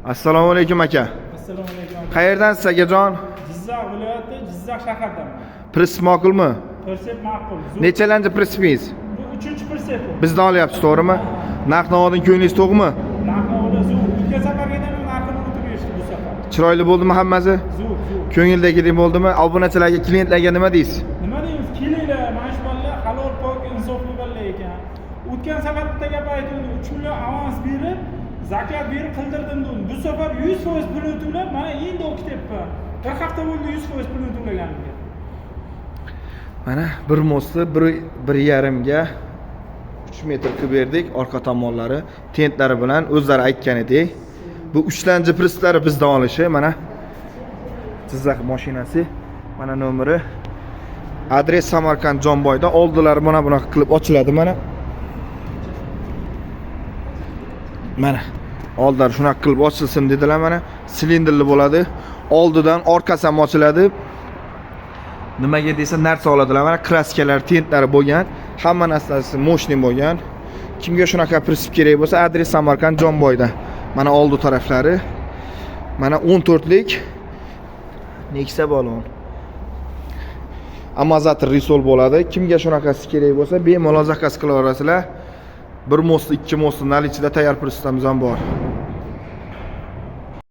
Assalomu alaykum aka. Assalomu alaykum. Qayerdansiz akajon? Jizzax viloyati, Jizzax shahridan. Prinsip ma'qulmi? Persep ma'qul. Nechalanchi prinsipingiz? Bu 3-chi bu. Bizdan olyapsiz, to'g'rimi? Narx-navodan ko'nglingiz to'g'mi? Narxi zo'r. O'tgan safargidan narxini o'tirishdi bu safar. Chiroyli bo'ldimi hammasi? Zo'r. Ko'ngildagidek bo'ldimi? Obunachilarga, klientlarga nima deysiz? Nima deymiz? Kelinglar, mana shu bolalar halol, pok, insofli bolalar ekan. O'tgan safar bitta gap aytdim, 3 million avans berib, zakot berib qildirdim dedim. Bu safar 100% pulni to'lab, mana endi o'qityapman. Bir hafta bo'ldi 100% pulni to'laganimga. Mana bir mostni 1,5 ga 3 metr qilib berdik, orqa tomonlari tentlari bilan o'zlari aytgan edek. Bu 3-chi prinsiplar bizdan olishi, mana Jizzax mashinasi, mana nomeri. Adres Samarqand Jonboyda, oldilari mana bunaqa qilib ochiladi mana. Mana oldilari shunaqa qilib ochilsin dedilar mana. Silindrli bo'ladi. Oldidan orqasi ham ochiladi. Nimaga desa narsa oladilar. Mana kraskalar, tentlari bo'lgan, hamma narsasi moshni bo'lgan. Kimga shunaqa prinsip kerak bo'lsa, adres Samarqand Jonboyda. Mana oldi taraflari. Mana 14lik Nexia balon. Amazatr risol bo'ladi. Kimga shunaqasi kerak bo'lsa, bemalol zakaz qila olasizlar. Bir most, ikki most nalichida tayyor prinsipimiz ham bor.